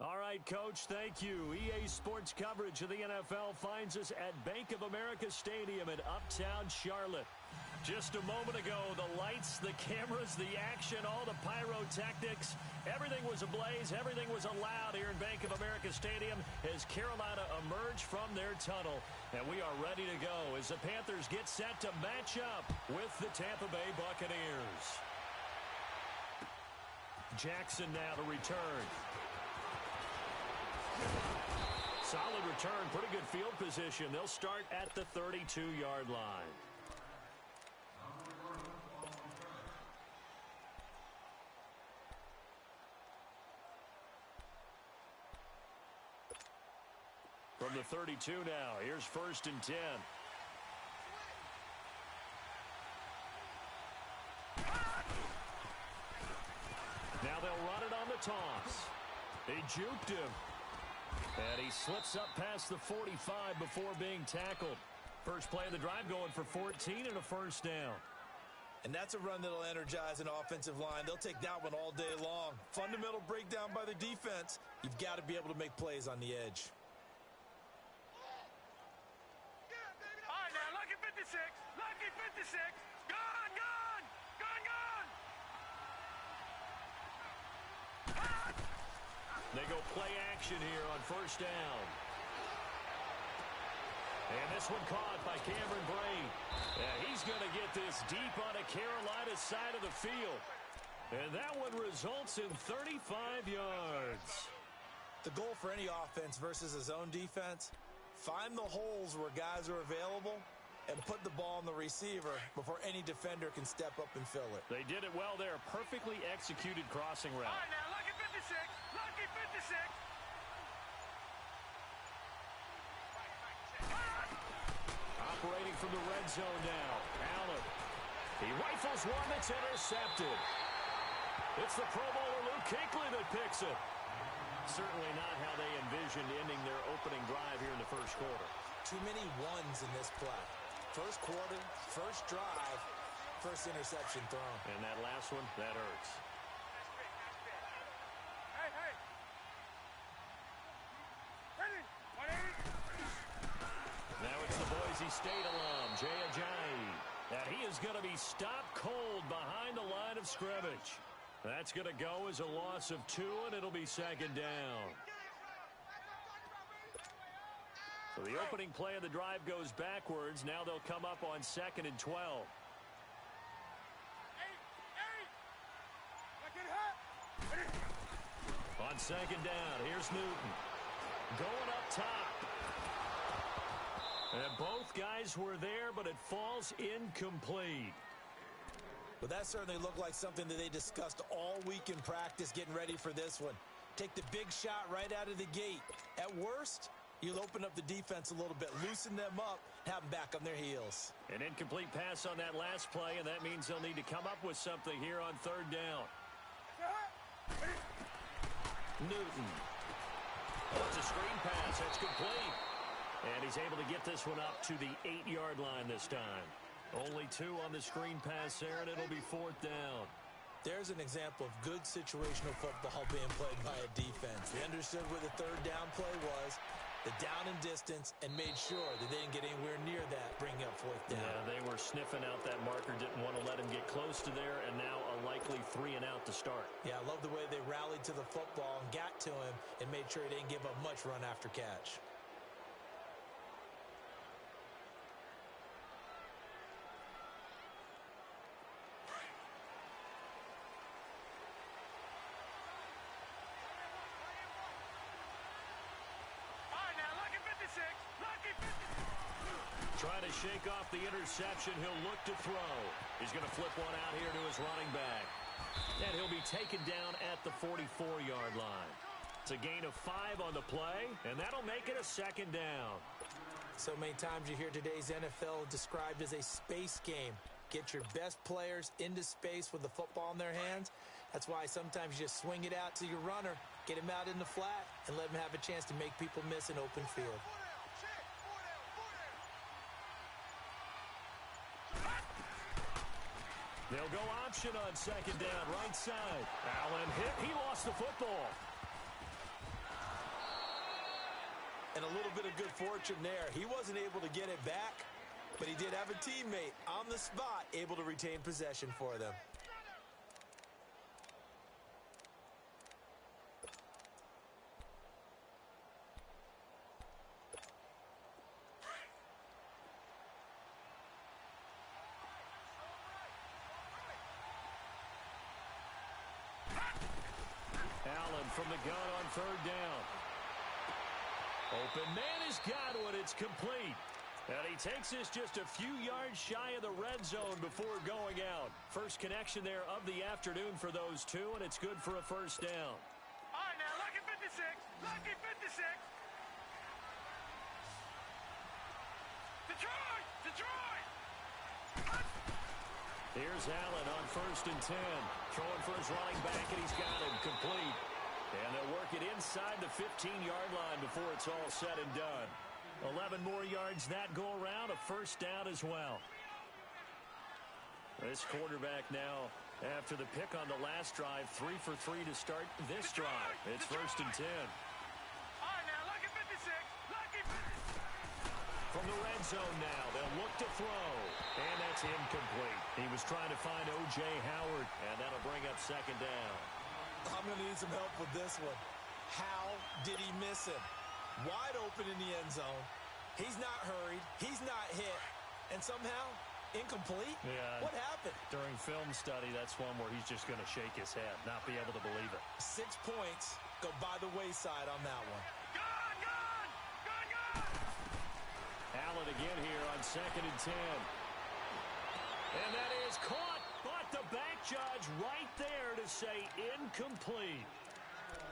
All right, Coach, thank you. EA Sports coverage of the NFL finds us at Bank of America Stadium in Uptown Charlotte. Just a moment ago, the lights, the cameras, the action, all the pyrotechnics, everything was ablaze, everything was allowed here in Bank of America Stadium as Carolina emerged from their tunnel. And we are ready to go as the Panthers get set to match up with the Tampa Bay Buccaneers. Jackson now to return. Solid return, pretty good field position. They'll start at the 32-yard line. From the 32 now, here's 1st and 10. Now they'll run it on the toss. They juked him. And he slips up past the 45 before being tackled. First play of the drive going for 14 and a first down. And that's a run that'll energize an offensive line. They'll take that one all day long. Fundamental breakdown by the defense. You've got to be able to make plays on the edge. All right, now, lucky 56. Lucky 56. Gone, gone. Gone, gone. They go play action here on first down. And this one caught by Cameron Brate. Yeah, he's going to get this deep on a Carolina side of the field. And that one results in 35 yards. The goal for any offense versus a zone defense, find the holes where guys are available and put the ball on the receiver before any defender can step up and fill it. They did it well there. Perfectly executed crossing route. All right, now, lucky 56. Lucky 56. Operating from the red zone now. Allen. He rifles one that's intercepted. It's the Pro Bowler Luke Kuechly that picks it. Certainly not how they envisioned ending their opening drive here in the first quarter. Too many ones in this play. First quarter, first drive, first interception thrown. And that last one, that hurts. Hey, hey. Ready? 180. Now it's the Boise State alum, Jay Ajayi. And he is going to be stopped cold behind the line of scrimmage. That's going to go as a loss of 2, and it'll be second down. So the opening play of the drive goes backwards. Now they'll come up on 2nd and 12. On second down, here's Newton. Going up top. And both guys were there, but it falls incomplete. Well, that certainly looked like something that they discussed all week in practice getting ready for this one. Take the big shot right out of the gate. At worst, you'll open up the defense a little bit, loosen them up, have them back on their heels. An incomplete pass on that last play, and that means they'll need to come up with something here on 3rd down. Newton. Oh, it's a screen pass. That's complete. And he's able to get this one up to the 8-yard line this time. Only 2 on the screen pass there, and it'll be 4th down. There's an example of good situational football being played by a defense. They understood where the 3rd down play was, the down and distance, and made sure that they didn't get anywhere near that, bringing up 4th down. Yeah, they were sniffing out that marker, didn't want to let him get close to there, and now a likely 3 and out to start. Yeah, I love the way they rallied to the football and got to him and made sure he didn't give up much run after catch. Trying to shake off the interception. He'll look to throw. He's going to flip one out here to his running back. And he'll be taken down at the 44-yard line. It's a gain of 5 on the play, and that'll make it a 2nd down. So many times you hear today's NFL described as a space game. Get your best players into space with the football in their hands. That's why sometimes you just swing it out to your runner, get him out in the flat, and let him have a chance to make people miss an open field. They'll go option on 2nd down, right side. Allen hit. He lost the football. And a little bit of good fortune there. He wasn't able to get it back, but he did have a teammate on the spot able to retain possession for them. Allen from the gun on third down. Open man has got one. It's complete. And he takes this just a few yards shy of the red zone before going out. First connection there of the afternoon for those two, and it's good for a first down. All right, now, lucky 56. Lucky 56. Detroit! Detroit! Here's Allen on first and 10. Throwing for his running back, and he's got him complete. And they'll work it inside the 15-yard line before it's all said and done. 11 more yards that go around, a first down as well. This quarterback now, after the pick on the last drive, 3 for 3 to start this drive. It's first and 10. All right, now, lucky 56. Lucky 56. From the red zone now, they'll look to throw. And that's incomplete. He was trying to find O.J. Howard, and that'll bring up second down. I'm going to need some help with this one. How did he miss him? Wide open in the end zone. He's not hurried. He's not hit. And somehow, incomplete? Yeah. What happened? During film study, that's one where he's just going to shake his head, not be able to believe it. 6 points go by the wayside on that one. Gone, gone! Gone, gone! Allen again here on second and 10. And that is caught, but the back judge right there to say incomplete.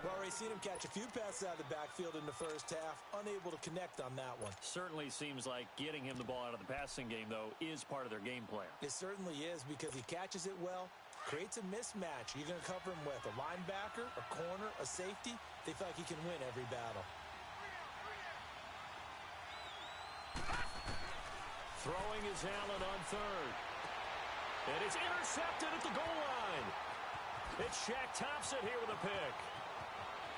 Well, Ray, seen him catch a few passes out of the backfield in the first half, unable to connect on that one. Certainly seems like getting him the ball out of the passing game, though, is part of their game plan. It certainly is because he catches it well, creates a mismatch. You're going to cover him with a linebacker, a corner, a safety. They feel like he can win every battle. Throwing is Allen on third. And it's intercepted at the goal line. It's Shaq Thompson here with a pick.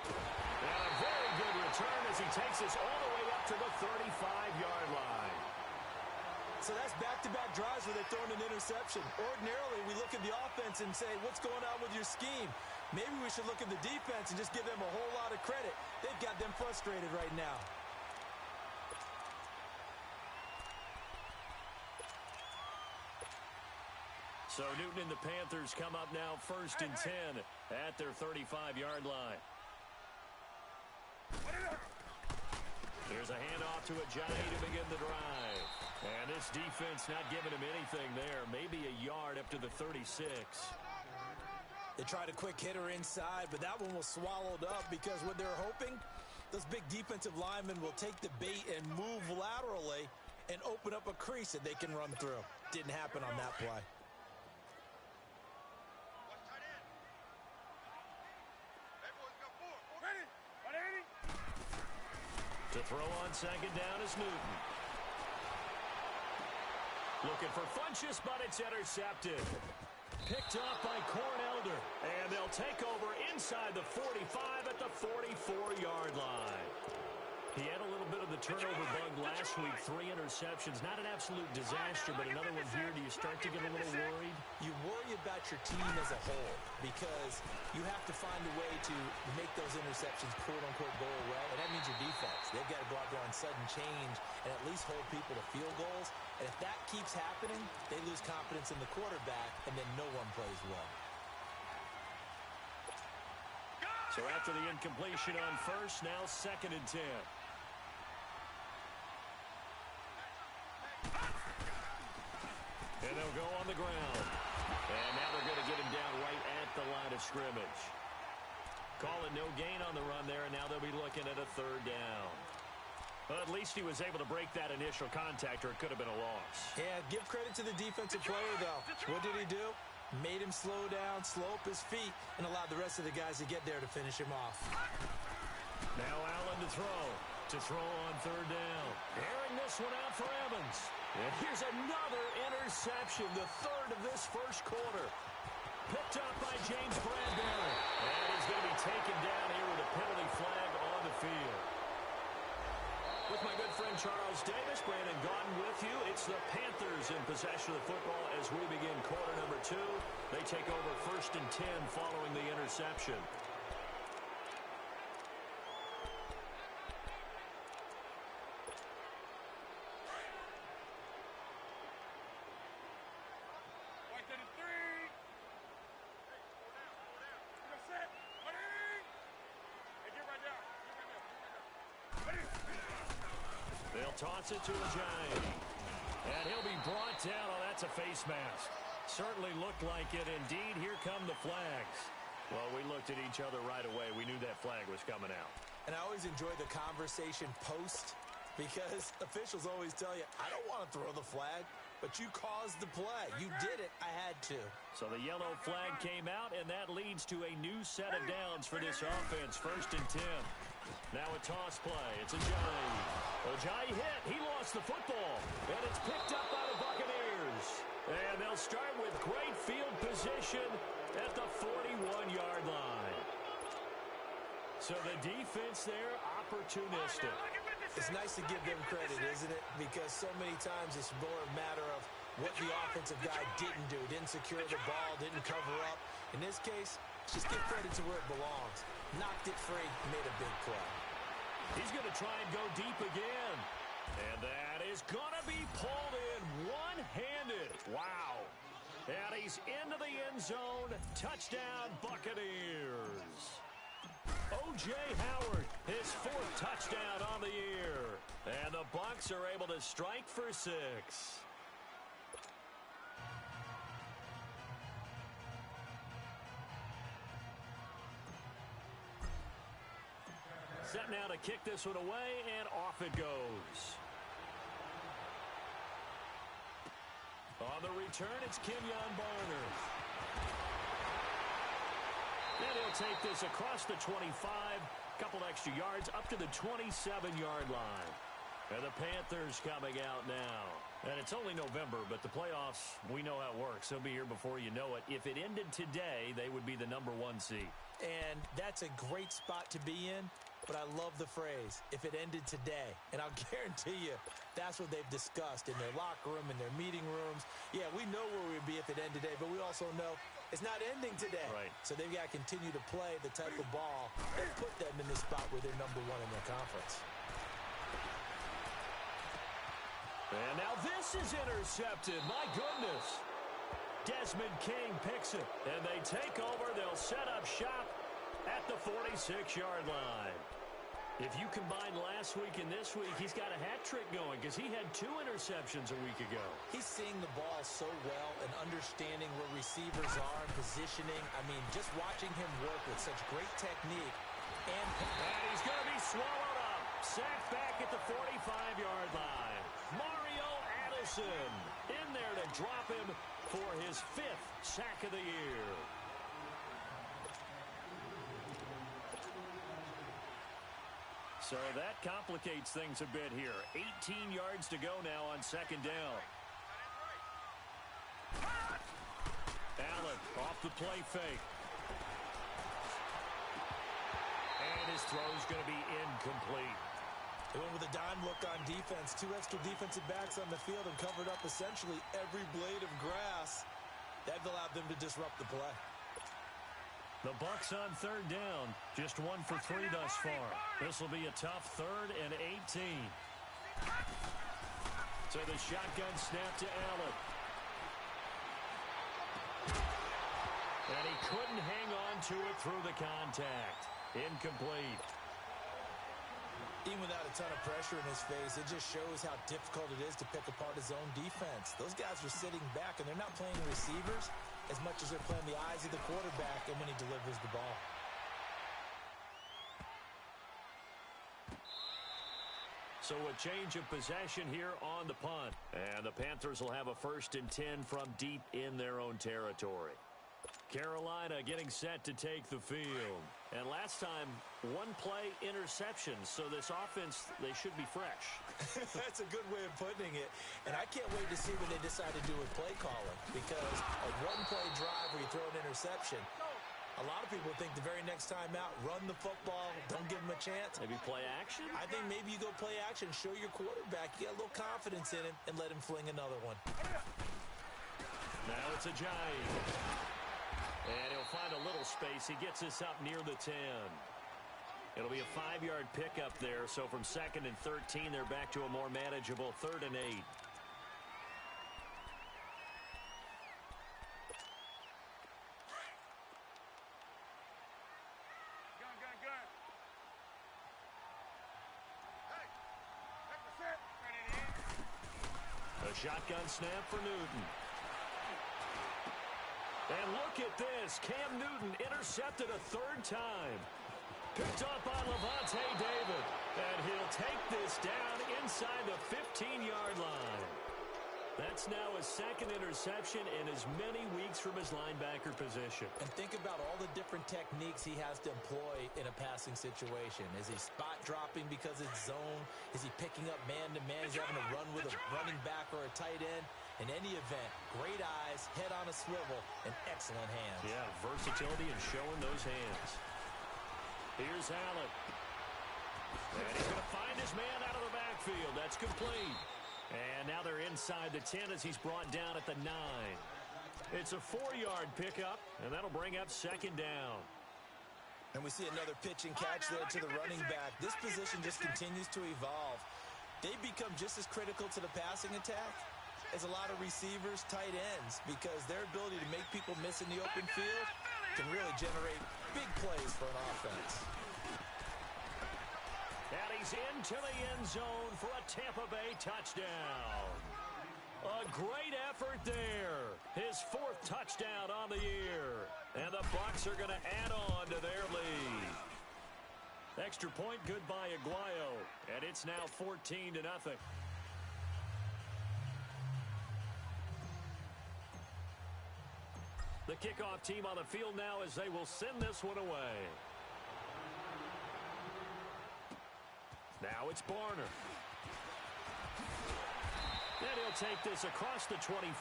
And a very good return as he takes us all the way up to the 35-yard line. So that's back-to-back drives where they're throwing an interception. Ordinarily, we look at the offense and say, what's going on with your scheme? Maybe we should look at the defense and just give them a whole lot of credit. They've got them frustrated right now. So Newton and the Panthers come up now first and 10 at their 35-yard line. Here's a handoff to Ajayi to begin the drive. And this defense not giving him anything there. Maybe a yard up to the 36. They tried a quick hitter inside, but that one was swallowed up because what they're hoping, those big defensive linemen will take the bait and move laterally and open up a crease that they can run through. Didn't happen on that play. To throw on second down is Newton. Looking for Funchess, but it's intercepted. Picked off by Cornelder. And they'll take over inside the 45 at the 44-yard line. He had a little bit of the turnover bug last week. 3 interceptions. Not an absolute disaster, but another one here. Do you start to get a little worried? You worry about your team as a whole because you have to find a way to make those interceptions, quote-unquote, go away, and that means your defense. They've got to go out there on sudden change and at least hold people to field goals. And if that keeps happening, they lose confidence in the quarterback, and then no one plays well. So after the incompletion on first, now second and 10. And they'll go on the ground. And now they're going to get him down right at the line of scrimmage. Call it no gain on the run there, and now they'll be looking at a third down. Well, at least he was able to break that initial contact, or it could have been a loss. Yeah, give credit to the defensive player, though. What did he do? Made him slow down, slow up his feet, and allowed the rest of the guys to get there to finish him off. Now Allen to throw. To throw on third down. Airing this one out for Evans. And here's another interception, the third of this first quarter. Picked up by James Bradbury. And he's going to be taken down here with a penalty flag on the field. With my good friend Charles Davis, Brandon Gaudin with you. It's the Panthers in possession of the football as we begin quarter number 2. They take over 1st and 10 following the interception. They'll toss it to Ajayi. And he'll be brought down. Oh, that's a face mask. Certainly looked like it. Indeed, here come the flags. Well, we looked at each other right away. We knew that flag was coming out. And I always enjoy the conversation post because officials always tell you, I don't want to throw the flag, but you caused the play. You did it. I had to. So the yellow flag came out, and that leads to a new set of downs for this offense. 1st and 10. Now a toss play. It's Ajayi. Ajayi hit. He lost the football. And it's picked up by the Buccaneers. And they'll start with great field position at the 41-yard line. So the defense there, opportunistic. It's nice to give them credit, isn't it? Because so many times it's more a matter of what the offensive guy didn't do. Didn't secure the ball, didn't cover up. In this case, just give credit to where it belongs. Knocked it free, made a big play. He's going to try and go deep again. And that is going to be pulled in one-handed. Wow. And he's into the end zone. Touchdown, Buccaneers. O.J. Howard, his 4th touchdown on the year. And the Bucs are able to strike for 6. Set now to kick this one away, and off it goes. On the return, it's Kenyon Barner. And he'll take this across the 25, couple extra yards, up to the 27-yard line. And the Panthers coming out now. And it's only November, but the playoffs, we know how it works. They'll be here before you know it. If it ended today, they would be the number 1 seed. And that's a great spot to be in. But I love the phrase, if it ended today. And I'll guarantee you, that's what they've discussed in their locker room, in their meeting rooms. Yeah, we know where we'd be if it ended today, but we also know it's not ending today. Right. So they've got to continue to play the type of ball that put them in the spot where they're number 1 in their conference. And now this is intercepted. My goodness. Desmond King picks it, and they take over. They'll set up shop at the 46-yard line. If you combine last week and this week, he's got a hat trick going because he had 2 interceptions a week ago. He's seeing the ball so well and understanding where receivers are and positioning. I mean, just watching him work with such great technique. And he's going to be swallowed up. Sacked back at the 45-yard line. Mario Addison in there to drop him for his 5th sack of the year. So that complicates things a bit here. 18 yards to go now on 2nd down. Allen off the play fake. And his throw's going to be incomplete. They went with a dime look on defense. 2 extra defensive backs on the field and covered up essentially every blade of grass. That allowed them to disrupt the play. The Bucs on 3rd down. Just 1 for 3 thus far. This will be a tough 3rd and 18. So the shotgun snap to Allen. And he couldn't hang on to it through the contact. Incomplete. Even without a ton of pressure in his face, it just shows how difficult it is to pick apart his own defense. Those guys are sitting back, and they're not playing receivers as much as they're playing the eyes of the quarterback and when he delivers the ball. So a change of possession here on the punt. And the Panthers will have a 1st and 10 from deep in their own territory. Carolina getting set to take the field. And last time, 1-play interception. So this offense, they should be fresh. That's a good way of putting it. And I can't wait to see what they decide to do with play calling. Because a 1-play drive where you throw an interception, A lot of people think the very next time out, run the football, don't give him a chance. Maybe play action? I think maybe you go play action, show your quarterback, you got a little confidence in him, and let him fling another one. Now it's Ajayi. And he'll find a little space. He gets us up near the 10. It'll be a 5-yard pickup there. So from 2nd and 13, they're back to a more manageable 3rd and 8. Shotgun snap for Newton. And look at this. Cam Newton intercepted a 3rd time. Picked up on Lavonte David. And he'll take this down inside the 15-yard line. That's now his 2nd interception in as many weeks from his linebacker position. And think about all the different techniques he has to employ in a passing situation. Is he spot dropping because it's zone? Is he picking up man-to-man? Is he having to run with a running back or a tight end? In any event, great eyes, head on a swivel, and excellent hands. Yeah, versatility and showing those hands. Here's Allen. And he's going to find his man out of the backfield. That's complete. And now they're inside the 10 as he's brought down at the 9. It's a 4-yard pickup, and that'll bring up 2nd down. And we see another pitch and catch there to the running back. This position just continues to evolve. They become just as critical to the passing attack as a lot of receivers, tight ends, because their ability to make people miss in the open field can really generate big plays for an offense. And he's into the end zone for a Tampa Bay touchdown. A great effort there. His 4th touchdown on the year. And the Bucs are going to add on to their lead. Extra point, good by Aguayo. And it's now 14-0. The kickoff team on the field now as they will send this one away. Now it's Barner. And he'll take this across the 25.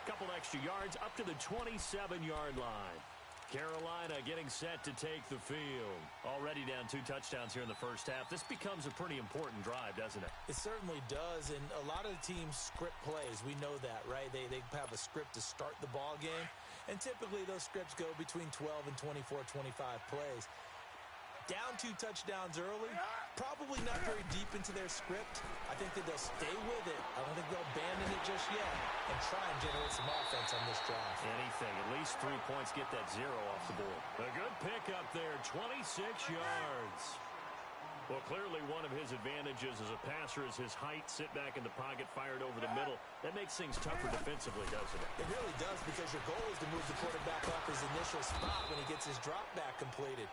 Couple extra yards up to the 27-yard line. Carolina getting set to take the field. Already down 2 touchdowns here in the first half. This becomes a pretty important drive, doesn't it? It certainly does, and a lot of the teams script plays. We know that, right? They have a script to start the ball game, and typically those scripts go between 12 and 24, 25 plays. Down 2 touchdowns early, probably not very deep into their script. I think that they'll stay with it. I don't think they'll abandon it just yet and try and generate some offense on this drive. Anything, at least 3 points, get that 0 off the board. A good pickup there, 26 yards. Well, clearly one of his advantages as a passer is his height. Sit back in the pocket, fired over the middle. That makes things tougher defensively, doesn't it? It really does, because your goal is to move the quarterback off his initial spot when he gets his drop back completed.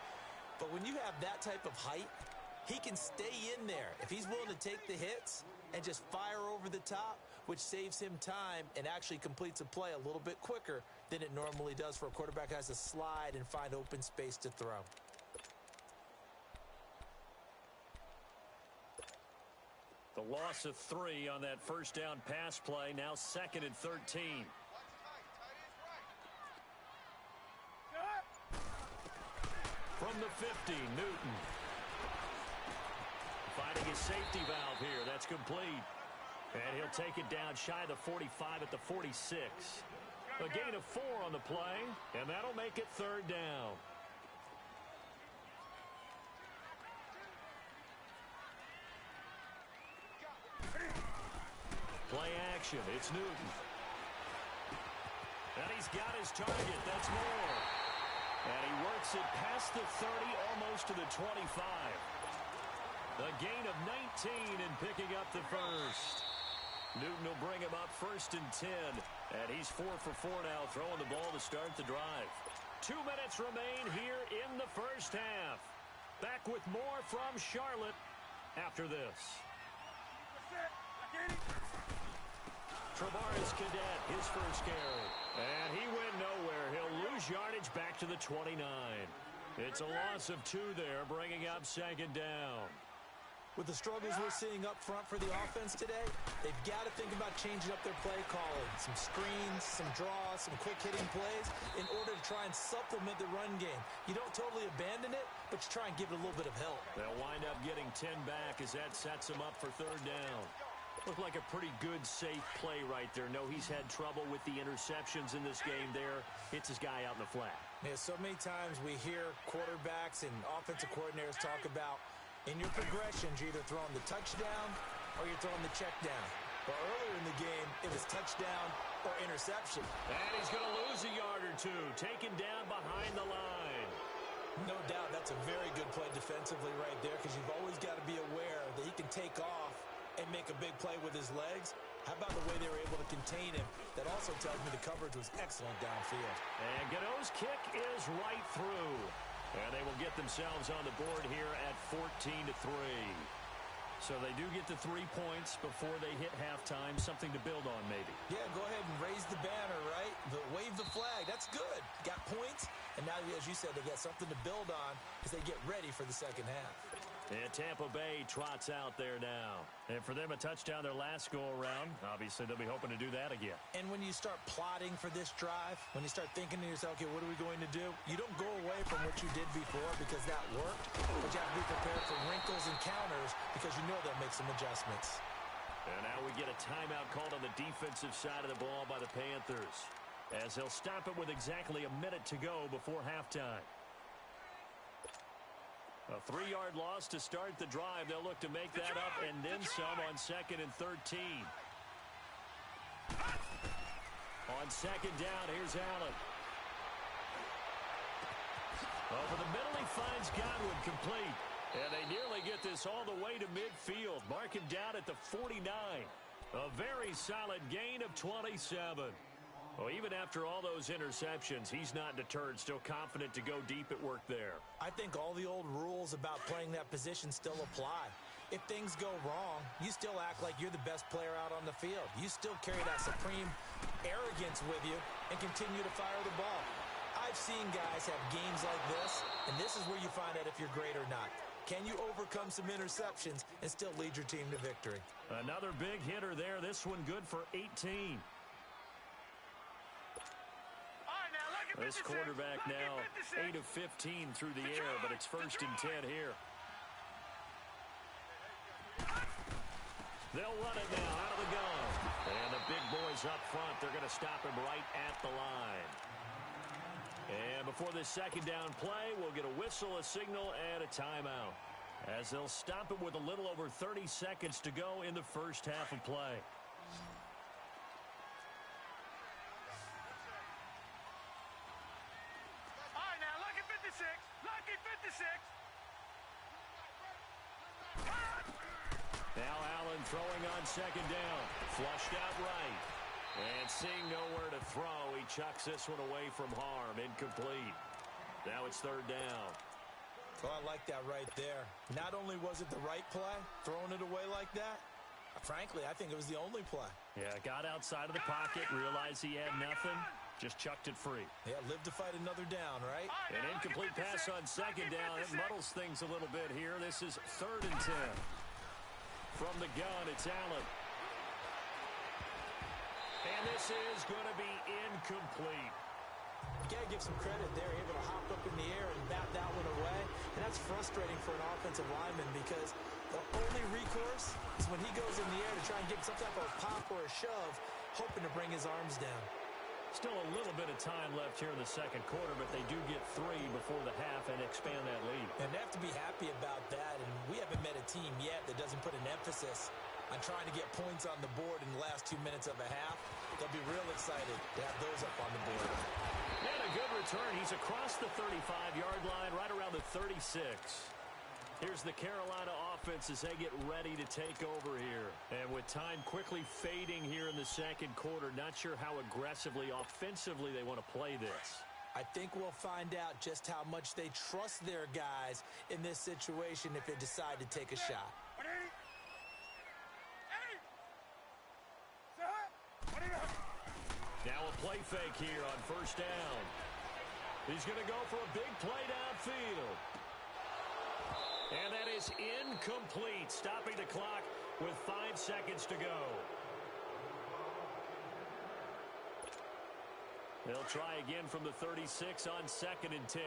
But when you have that type of height, he can stay in there. If he's willing to take the hits and just fire over the top, which saves him time and actually completes a play a little bit quicker than it normally does for a quarterback who has to slide and find open space to throw. The loss of 3 on that first down pass play. Now 2nd and 13. From the 50, Newton. Finding his safety valve here. That's complete. And he'll take it down shy of the 45 at the 46. A gain of 4 on the play, and that'll make it 3rd down. Play action. It's Newton. And he's got his target. That's Moore. And he works it past the 30, almost to the 25. A gain of 19 and picking up the first. Newton will bring him up 1st and 10. And he's 4 for 4 now, throwing the ball to start the drive. 2 minutes remain here in the first half. Back with more from Charlotte after this. Travaris Cadet, his first carry. And he went nowhere. He'll lose yardage back to the 29. It's a loss of 2 there, bringing up 2nd down. With the struggles we're seeing up front for the offense today, they've got to think about changing up their play calling. Some screens, some draws, some quick-hitting plays in order to try and supplement the run game. You don't totally abandon it, but you try and give it a little bit of help. They'll wind up getting 10 back as that sets them up for third down. Looked like a pretty good, safe play right there. No, he's had trouble with the interceptions in this game there. Hits his guy out in the flat. Yeah, so many times we hear quarterbacks and offensive coordinators talk about in your progressions, you're either throwing the touchdown or you're throwing the check down. But earlier in the game, it was touchdown or interception. And he's going to lose a yard or two, taken down behind the line. No doubt that's a very good play defensively right there because you've always got to be aware that he can take off and make a big play with his legs. How about the way they were able to contain him? That also tells me the coverage was excellent downfield. And Gano's kick is right through. And they will get themselves on the board here at 14-3. So they do get the 3 points before they hit halftime. Something to build on, maybe. Yeah, go ahead and raise the banner, right? But wave the flag. That's good. Got points. And now, as you said, they got something to build on as they get ready for the second half. And Tampa Bay trots out there now. And for them, a touchdown their last go-around. Obviously, they'll be hoping to do that again. And when you start plotting for this drive, when you start thinking to yourself, okay, what are we going to do? You don't go away from what you did before because that worked. But you have to be prepared for wrinkles and counters because you know they'll make some adjustments. And now we get a timeout called on the defensive side of the ball by the Panthers, as they'll stop it with exactly a minute to go before halftime. A 3-yard loss to start the drive. They'll look to make that up and then some on 2nd and 13. On 2nd down, here's Allen. Over the middle, he finds Godwin complete. And they nearly get this all the way to midfield. Mark him down at the 49. A very solid gain of 27. Well, even after all those interceptions, he's not deterred, still confident to go deep at work there. I think all the old rules about playing that position still apply. If things go wrong, you still act like you're the best player out on the field. You still carry that supreme arrogance with you and continue to fire the ball. I've seen guys have games like this, and this is where you find out if you're great or not. Can you overcome some interceptions and still lead your team to victory? Another big hitter there. This one good for 18. This quarterback now 8 of 15 through the air, but it's 1st and 10 here. They'll run it now out of the gun. And the big boys up front, they're going to stop him right at the line. And before this 2nd down play, we'll get a whistle, a signal, and a timeout, as they'll stop it with a little over 30 seconds to go in the first half of play. Now Allen throwing on 2nd down. Flushed out right. And seeing nowhere to throw, he chucks this one away from harm. Incomplete. Now it's 3rd down. Oh, I like that right there. Not only was it the right play, throwing it away like that, frankly, I think it was the only play. Yeah, got outside of the pocket, realized he had nothing, just chucked it free. Yeah, live to fight another down, right? An incomplete pass on 2nd down. It muddles things a little bit here. This is 3rd and 10. From the gun, it's Allen. And this is going to be incomplete. You got to give some credit there. Able to hop up in the air and bat that one away. And that's frustrating for an offensive lineman because the only recourse is when he goes in the air to try and get some type of pop or a shove, hoping to bring his arms down. Still a little bit of time left here in the 2nd quarter, but they do get 3 before the half and expand that lead. And they have to be happy about that, and we haven't met a team yet that doesn't put an emphasis on trying to get points on the board in the last 2 minutes of a half. They'll be real excited to have those up on the board. And a good return. He's across the 35-yard line, right around the 36. Here's the Carolina offense as they get ready to take over here. And with time quickly fading here in the 2nd quarter, not sure how aggressively, offensively they want to play this. I think we'll find out just how much they trust their guys in this situation if they decide to take a shot. Now a play fake here on 1st down. He's going to go for a big play downfield. And that is incomplete, stopping the clock with 5 seconds to go. They'll try again from the 36 on 2nd and 10.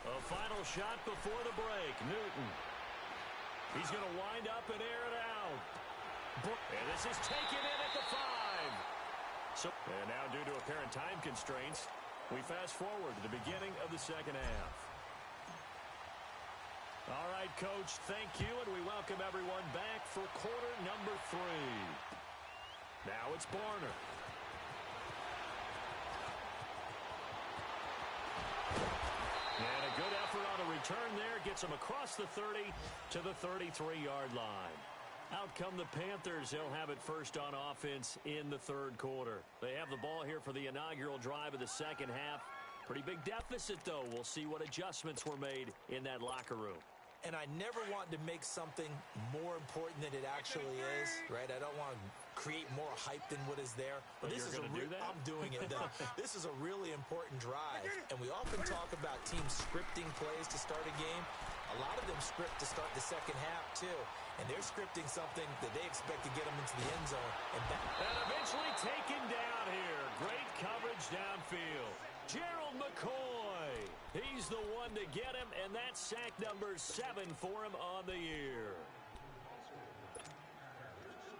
A final shot before the break. Newton. He's going to wind up and air it out. And this is taken in at the 5. And now, due to apparent time constraints, we fast forward to the beginning of the second half. All right, Coach, thank you, and we welcome everyone back for quarter number 3. Now it's Barner. And a good effort on a return there. Gets him across the 30 to the 33-yard line. Out come the Panthers. They'll have it first on offense in the 3rd quarter. They have the ball here for the inaugural drive of the second half. Pretty big deficit, though. We'll see what adjustments were made in that locker room. And I never want to make something more important than it actually is, right? I don't want to create more hype than what is there. But this is I'm doing it, though. This is a really important drive. And we often talk about teams scripting plays to start a game. A lot of them script to start the second half, too. And they're scripting something that they expect to get them into the end zone and back. And eventually taken down here. Great coverage downfield. Gerald McCoy. He's the one to get him, and that's sack number 7 for him on the year.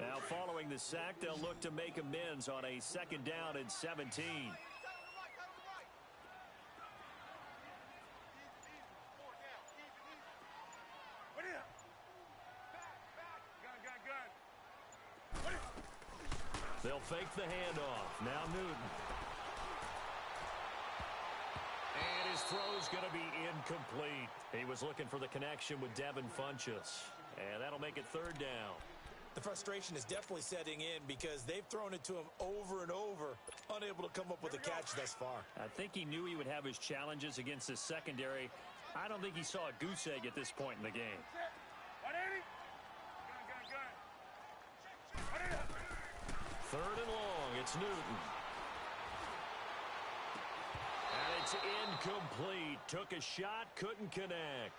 Now, following the sack, they'll look to make amends on a 2nd down and 17. They'll fake the handoff. Now Newton. And his throw's going to be incomplete. He was looking for the connection with Devin Funchess. And that'll make it 3rd down. The frustration is definitely setting in because they've thrown it to him over and over, unable to come up with a catch thus far. I think he knew he would have his challenges against his secondary. I don't think he saw a goose egg at this point in the game. 3rd and long. It's Newton. And it's incomplete. Took a shot, couldn't connect.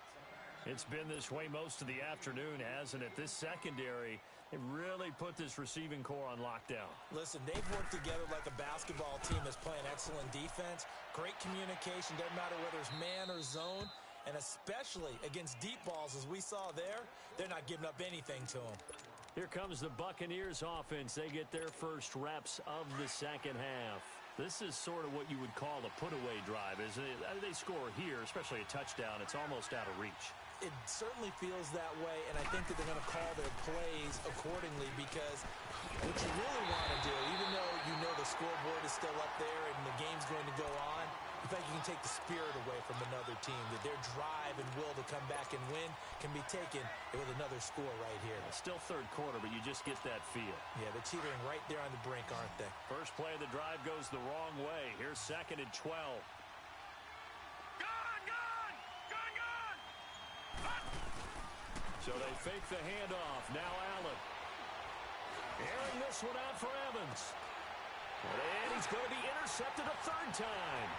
It's been this way most of the afternoon, hasn't it? This secondary, it really put this receiving core on lockdown. Listen, they've worked together like a basketball team that's playing excellent defense. Great communication, doesn't matter whether it's man or zone. And especially against deep balls, as we saw there, they're not giving up anything to them. Here comes the Buccaneers offense. They get their first reps of the second half. This is sort of what you would call a put-away drive, isn't it? They score here, especially a touchdown. It's almost out of reach. It certainly feels that way, and I think that they're going to call their plays accordingly because what you really want to do, even though you know the scoreboard is still up there and the game's going to go on, in fact, you can take the spirit away from another team, that their drive and will to come back and win can be taken with another score right here. Still 3rd quarter, but you just get that feel. Yeah, they're teetering right there on the brink, aren't they? First play of the drive goes the wrong way. Here's 2nd and 12. So they fake the handoff. Now Allen. Airing this one out for Evans. And he's going to be intercepted a 3rd time.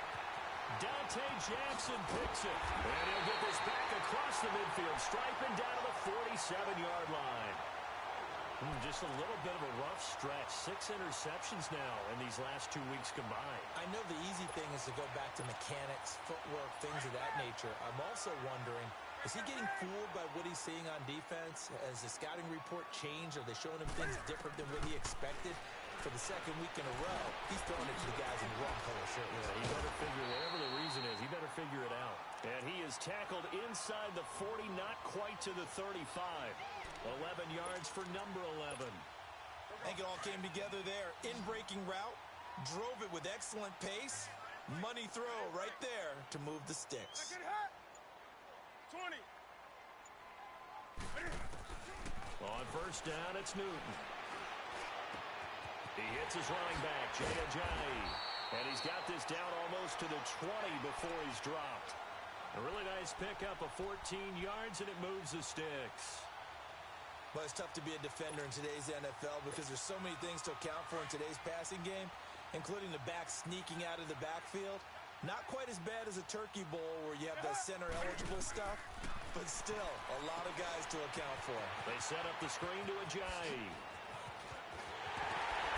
Dante Jackson picks it. And he'll get this back across the midfield stripe and down to the 47-yard line. Just a little bit of a rough stretch. 6 interceptions now in these last 2 weeks combined. I know the easy thing is to go back to mechanics, footwork, things of that nature. I'm also wondering, is he getting fooled by what he's seeing on defense? Has the scouting report changed? Are they showing him things different than what he expected? For the 2nd week in a row, he's throwing it to the guys in the wrong color shirt. Yeah, he better figure, whatever the reason is, he better figure it out. And he is tackled inside the 40, not quite to the 35. 11 yards for number 11. I think it all came together there. In-breaking route, drove it with excellent pace. Money throw right there to move the sticks. 20. On 1st down, it's Newton. He hits his running back, Jay Ajayi. And he's got this down almost to the 20 before he's dropped. A really nice pickup of 14 yards, and it moves the sticks. Well, it's tough to be a defender in today's NFL because there's so many things to account for in today's passing game, including the back sneaking out of the backfield. Not quite as bad as a turkey bowl where you have the center-eligible stuff, but still a lot of guys to account for. They set up the screen to Ajayi.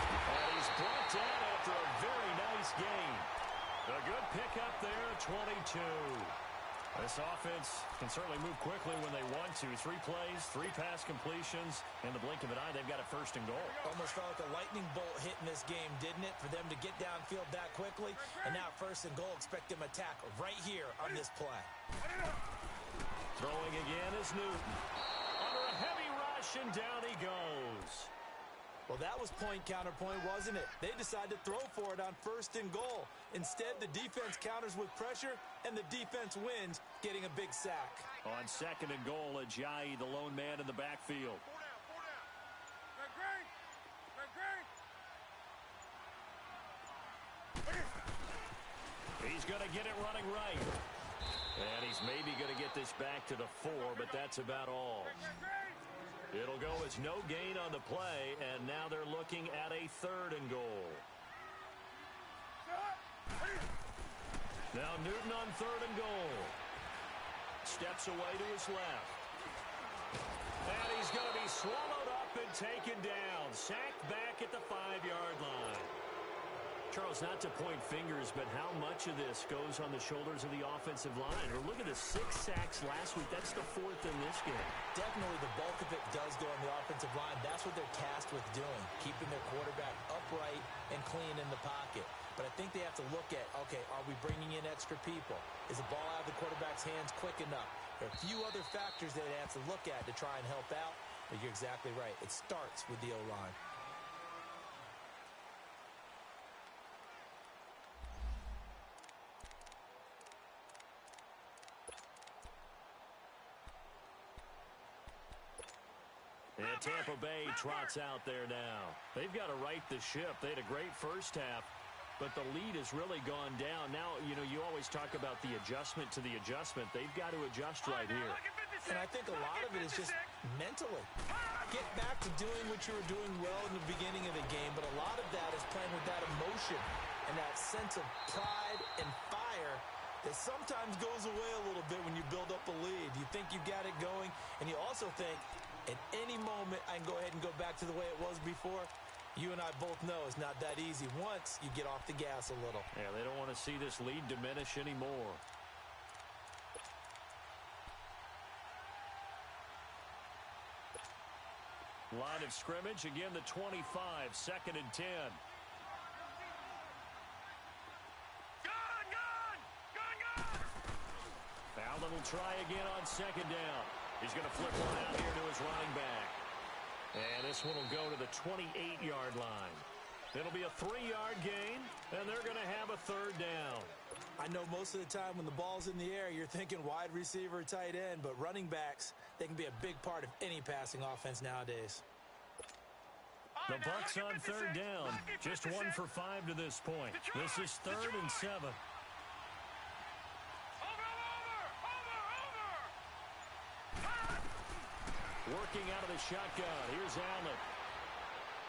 And he's brought down after a very nice gain. A good pickup there at 22. This offense can certainly move quickly when they want to. 3 plays, 3 pass completions. In the blink of an eye, they've got a first and goal. Almost felt like a lightning bolt hit in this game, didn't it? For them to get downfield that quickly. And now first and goal, expect them to attack right here on this play. Throwing again is Newton. Under a heavy rush, and down he goes. Well, that was point counterpoint, wasn't it? They decided to throw for it on first and goal. Instead, the defense counters with pressure, and the defense wins, getting a big sack. On second and goal, Ajayi, the lone man in the backfield. 4 down. He's going to get it running right. And he's maybe going to get this back to the 4, but that's about all. It'll go as no gain on the play, and now they're looking at a third and goal. Now Newton on third and goal. Steps away to his left. And he's going to be swallowed up and taken down. Sacked back at the 5-yard line. Charles, not to point fingers, but how much of this goes on the shoulders of the offensive line? Or look at the 6 sacks last week. That's the 4th in this game. Definitely the bulk of it does go on the offensive line. That's what they're tasked with doing, keeping their quarterback upright and clean in the pocket. But I think they have to look at, okay, are we bringing in extra people? Is the ball out of the quarterback's hands quick enough? There are a few other factors that they have to look at to try and help out. But you're exactly right. It starts with the O-line. And Tampa Bay trots out there now. They've got to right the ship. They had a great first half, but the lead has really gone down. Now, you know, you always talk about the adjustment to the adjustment. They've got to adjust right here. And I think a lot of it is just mentally. Get back to doing what you were doing well in the beginning of the game, but a lot of that is playing with that emotion and that sense of pride and fire that sometimes goes away a little bit when you build up a lead. You think you got it going, and you also think, at any moment, I can go ahead and go back to the way it was before. You and I both know it's not that easy once you get off the gas a little. Yeah, they don't want to see this lead diminish anymore. Line of scrimmage, again the 25, 2nd and 10. Allen will try again on 2nd down. He's going to flip one out here to his running back. And this one will go to the 28-yard line. It'll be a 3-yard gain, and they're going to have a 3rd down. I know most of the time when the ball's in the air, you're thinking wide receiver, tight end, but running backs, they can be a big part of any passing offense nowadays. The Bucs on 3rd down. Just 1 for 5 to this point. This is 3rd and 7. Working out of the shotgun. Here's Allen.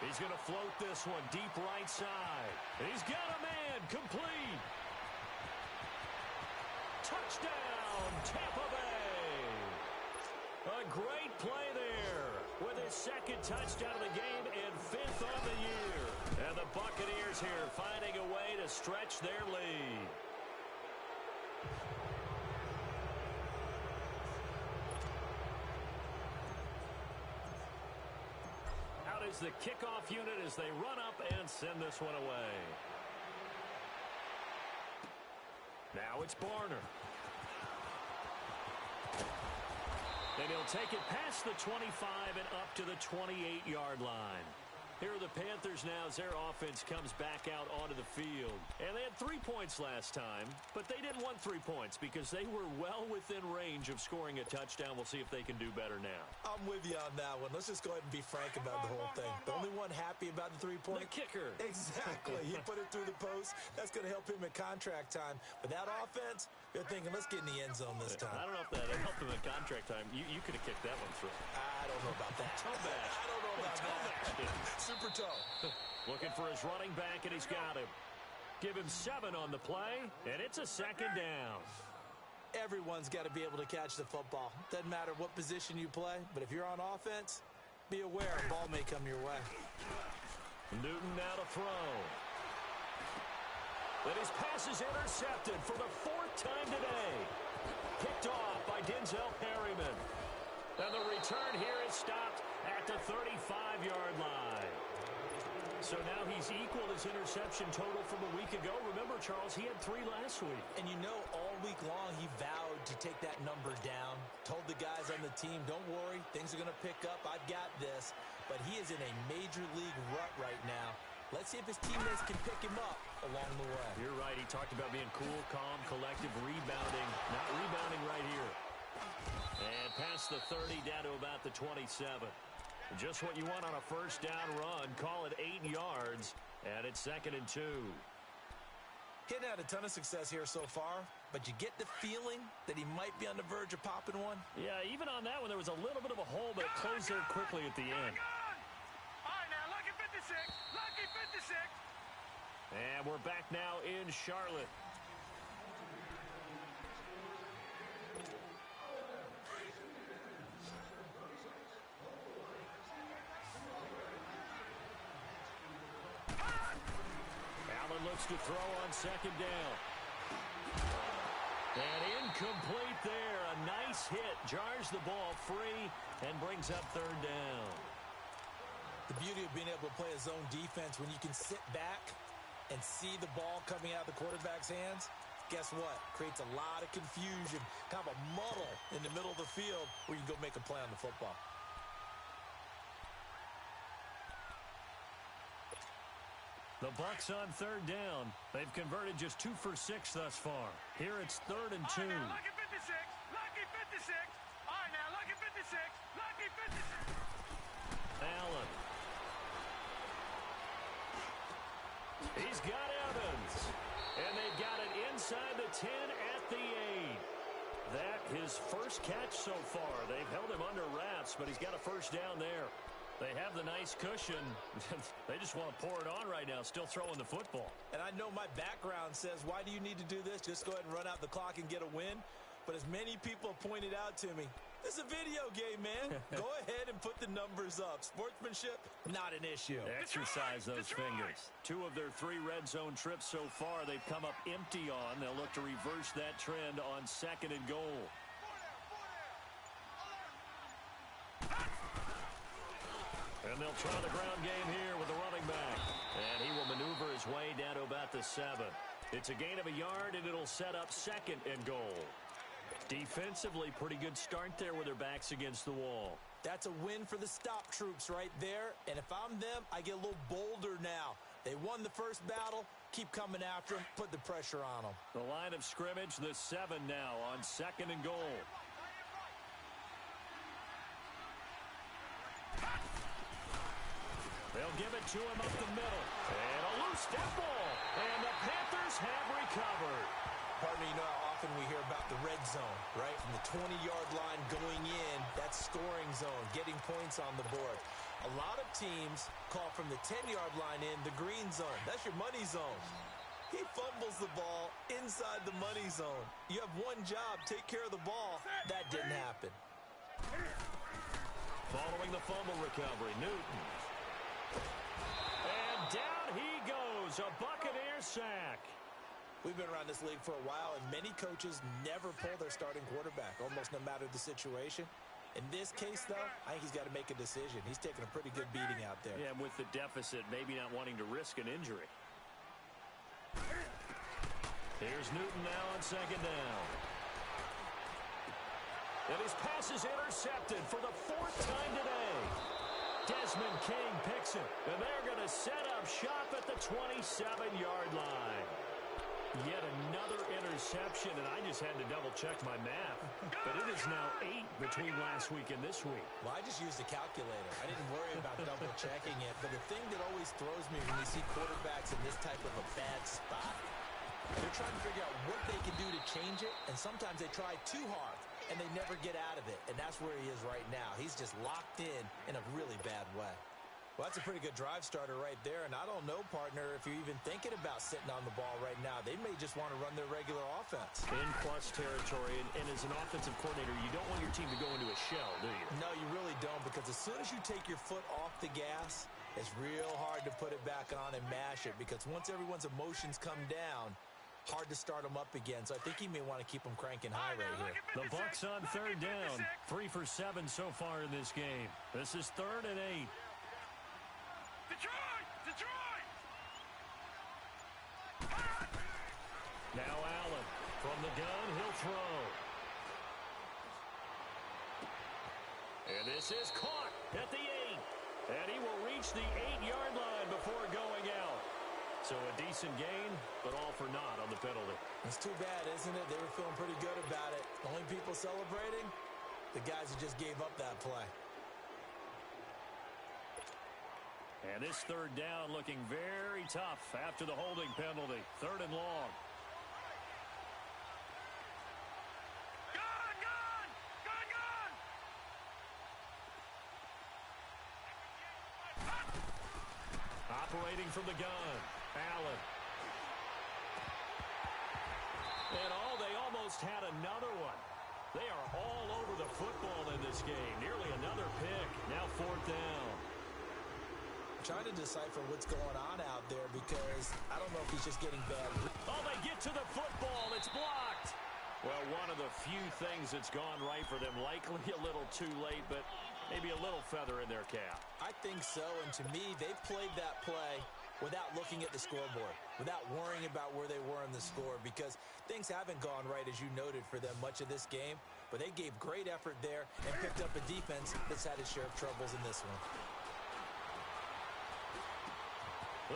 He's going to float this one deep right side. He's got a man. Complete. Touchdown, Tampa Bay. A great play there with his 2nd touchdown of the game and 5th on the year. And the Buccaneers here finding a way to stretch their lead. Is the kickoff unit as they run up and send this one away. Now it's Barner. And he'll take it past the 25 and up to the 28-yard line. Here are the Panthers now as their offense comes back out onto the field. And they had 3 points last time, but they didn't want 3 points because they were well within range of scoring a touchdown. We'll see if they can do better now. I'm with you on that one. Let's just go ahead and be frank about the whole thing. The only one happy about the 3-point. The kicker. Exactly. He put it through the post. That's going to help him at contract time. But that offense, they're thinking, let's get in the end zone this time. I don't know if that helped him at contract time. You could have kicked that one through. I don't know about that. Toe bash. I don't know about that. Toe bash. Super toe. Looking for his running back, and he's got him. Give him 7 on the play, and it's a second down. Everyone's got to be able to catch the football. Doesn't matter what position you play, but if you're on offense, be aware a ball may come your way. Newton now to throw. And his pass is intercepted for the 4th time today. Picked off by Denzel Perryman. And the return here is stopped at the 35-yard line. So now he's equaled his interception total from a week ago. Remember, Charles, he had 3 last week. And you know, all week long he vowed to take that number down. Told the guys on the team, don't worry, things are going to pick up. I've got this. But he is in a major league rut right now. Let's see if his teammates can pick him up along the way. You're right. He talked about being cool, calm, collective, rebounding. Not rebounding right here. And past the 30 down to about the 27. Just what you want on a first down run. Call it 8 yards, and it's 2nd and 2. Hitting had a ton of success here so far, but you get the feeling that he might be on the verge of popping one. Yeah, even on that one, there was a little bit of a hole, but it closed there quickly at the end. All right, now, lucky 56. Lucky 56. And we're back now in Charlotte. Looks to throw on 2nd down. And incomplete there. A nice hit. Jars the ball free and brings up 3rd down. The beauty of being able to play a zone defense when you can sit back and see the ball coming out of the quarterback's hands, guess what? Creates a lot of confusion, kind of a muddle in the middle of the field where you can go make a play on the football. The Bucs on 3rd down. They've converted just 2 for 6 thus far. Here it's 3rd and 2. All right, now, lucky 56. Lucky 56. All right, now, lucky 56. Lucky 56. Allen. He's got Evans. And they've got it inside the 10 at the 8. That his first catch so far. They've held him under wraps, but he's got a first down there. They have the nice cushion. They just want to pour it on right now, still throwing the football. And I know my background says, why do you need to do this? Just go ahead and run out the clock and get a win. But as many people have pointed out to me, this is a video game, man. Go ahead and put the numbers up. Sportsmanship, not an issue. Exercise those fingers. 2 of their 3 red zone trips so far, they've come up empty on. They'll look to reverse that trend on 2nd and goal. And they'll try the ground game here with the running back. And he will maneuver his way down to about the 7. It's a gain of a yard, and it'll set up 2nd and goal. Defensively, pretty good start there with their backs against the wall. That's a win for the stop troops right there. And if I'm them, I get a little bolder now. They won the first battle. Keep coming after them. Put the pressure on them. The line of scrimmage, the 7 now on 2nd and goal. They'll give it to him up the middle. And a loose step ball. And the Panthers have recovered. Partner, you know how often we hear about the red zone, right? From the 20-yard line going in, that's scoring zone, getting points on the board. A lot of teams call from the 10-yard line in the green zone. That's your money zone. He fumbles the ball inside the money zone. You have one job, take care of the ball. That didn't happen. Following the fumble recovery, Newton. And down he goes, a Buccaneer sack. We've been around this league for a while, and many coaches never pull their starting quarterback, almost no matter the situation. In this case, though, I think he's got to make a decision. He's taking a pretty good beating out there. Yeah, with the deficit, maybe not wanting to risk an injury. Here's Newton now on 2nd down. And his pass is intercepted for the 4th time today. Desmond King picks it, and they're going to set up shop at the 27-yard line. Yet another interception, and I just had to double-check my math. But it is now 8 between last week and this week. Well, I just used a calculator. I didn't worry about double-checking it. But the thing that always throws me when you see quarterbacks in this type of a bad spot, they're trying to figure out what they can do to change it, and sometimes they try too hard, and they never get out of it. And that's where he is right now. He's just locked in a really bad way. Well, that's a pretty good drive starter right there, and I don't know, partner, if you're even thinking about sitting on the ball right now. They may just want to run their regular offense. In plus territory, and as an offensive coordinator, you don't want your team to go into a shell, do you? No, you really don't, because as soon as you take your foot off the gas, it's real hard to put it back on and mash it, because once everyone's emotions come down, hard to start them up again. So I think he may want to keep them cranking high right here. The Bucs on third down. 3 for 7 so far in this game. This is 3rd and 8. Detroit! Detroit! Now Allen from the gun. He'll throw. And this is caught at the 8. And he will reach the 8-yard line before going out. So a decent gain, but all for naught on the penalty. It's too bad, isn't it? They were feeling pretty good about it. Only people celebrating, the guys who just gave up that play. And this 3rd down looking very tough after the holding penalty. 3rd and long. Gun! Gun! Gun! Gun! Operating from the gun. Allen. And they almost had another one. They are all over the football in this game. Nearly another pick. Now 4th down. I'm trying to decipher what's going on out there because I don't know if he's just getting bad. Oh, they get to the football. It's blocked. Well, one of the few things that's gone right for them. Likely a little too late, but maybe a little feather in their cap. I think so, and to me, they played that play without looking at the scoreboard, without worrying about where they were in the score, because things haven't gone right, as you noted, for them much of this game, but they gave great effort there and picked up a defense that's had its share of troubles in this one.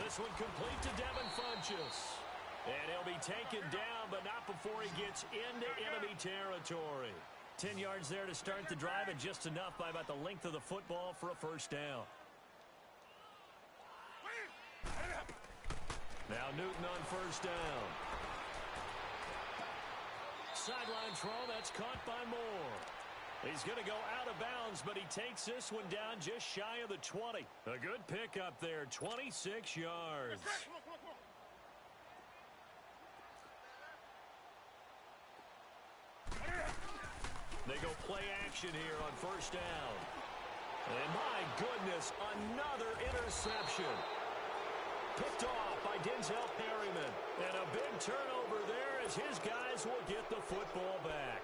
This one complete to Devin Funchess. And he'll be taken down, but not before he gets into enemy territory. 10 yards there to start the drive, and just enough by about the length of the football for a 1st down. Now Newton on 1st down. Sideline throw, that's caught by Moore. He's going to go out of bounds, but he takes this one down just shy of the 20. A good pickup there, 26 yards. They go play action here on 1st down. And my goodness, another interception. Picked off by Denzel Perryman. And a big turnover there as his guys will get the football back.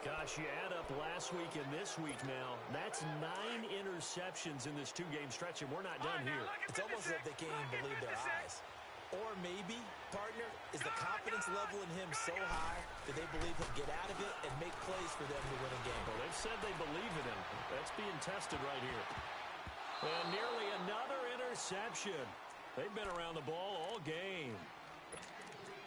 Gosh, you add up last week and this week now. That's 9 interceptions in this 2-game stretch, and we're not done here. It's almost as if they can't even believe their eyes. Or maybe, partner, is the confidence level in him so high that they believe he'll get out of it and make plays for them to win a game. Well, they've said they believe in him. That's being tested right here. And nearly another interception. They've been around the ball all game.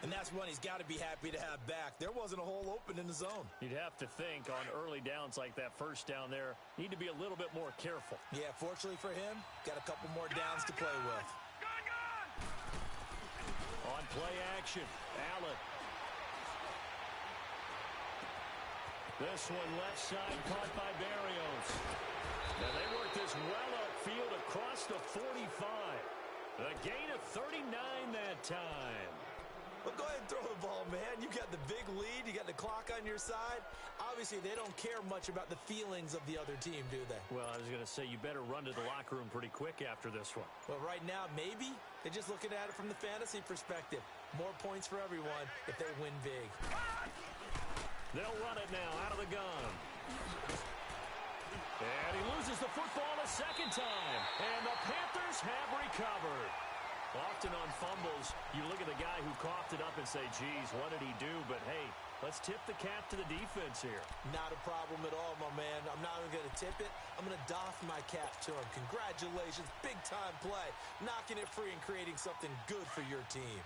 And that's one he's got to be happy to have back. There wasn't a hole open in the zone. You'd have to think on early downs like that 1st down there, need to be a little bit more careful. Yeah, fortunately for him, got a couple more downs to play with. On play action, Allen. This one left side caught by Berrios. Now they work this well upfield across the 45. A gain of 39 that time. Well, go ahead and throw the ball, man. You got the big lead. You got the clock on your side. Obviously, they don't care much about the feelings of the other team, do they? Well, I was going to say, you better run to the locker room pretty quick after this one. Well, right now, maybe they're just looking at it from the fantasy perspective. More points for everyone if they win big. They'll run it now out of the gun. And he loses the football a 2nd time. And the Panthers have recovered. Often on fumbles, you look at the guy who coughed it up and say, geez, what did he do? But, hey, let's tip the cap to the defense here. Not a problem at all, my man. I'm not even going to tip it. I'm going to doff my cap to him. Congratulations. Big-time play. Knocking it free and creating something good for your team.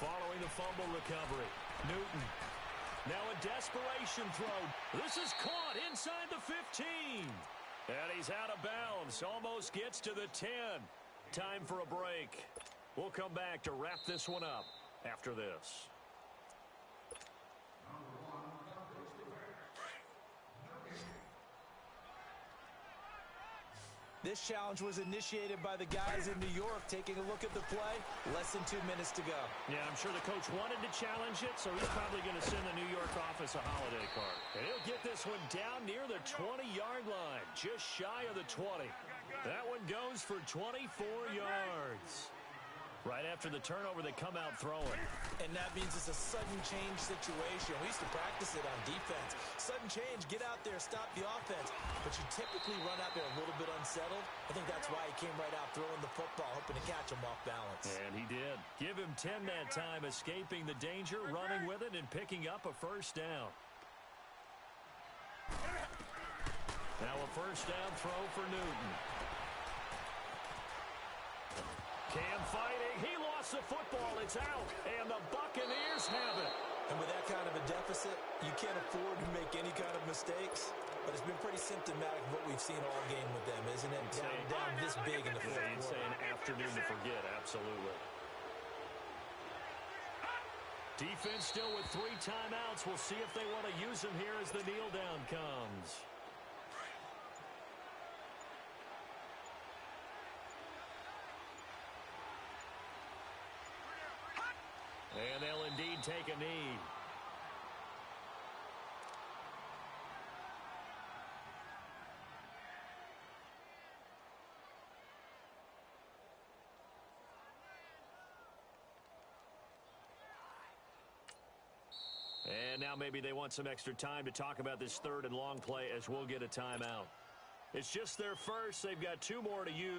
Following the fumble recovery, Newton. Now a desperation throw. This is caught inside the 15. And he's out of bounds. Almost gets to the 10. Time for a break. We'll come back to wrap this one up after this. This challenge was initiated by the guys in New York. Taking a look at the play, less than 2 minutes to go. Yeah, I'm sure the coach wanted to challenge it, so he's probably going to send the New York office a holiday card. And he'll get this one down near the 20-yard line, just shy of the 20. That one goes for 24 yards. Right after the turnover, they come out throwing. And that means it's a sudden change situation. We used to practice it on defense. Sudden change, get out there, stop the offense. But you typically run out there a little bit unsettled. I think that's why he came right out throwing the football, hoping to catch him off balance. And he did. Give him 10 that time, escaping the danger, running with it, and picking up a first down. Now a first down throw for Newton. Cam fighting. He lost the football. It's out. And the Buccaneers have it. And with that kind of a deficit, you can't afford to make any kind of mistakes. But it's been pretty symptomatic of what we've seen all game with them, isn't it? Down this big in the fourth quarter. You'd say an afternoon to forget. Absolutely. Defense still with 3 timeouts. We'll see if they want to use them here as the kneel down comes. And they'll indeed take a knee. And now maybe they want some extra time to talk about this third and long play as we'll get a timeout. It's just their first. They've got 2 more to use.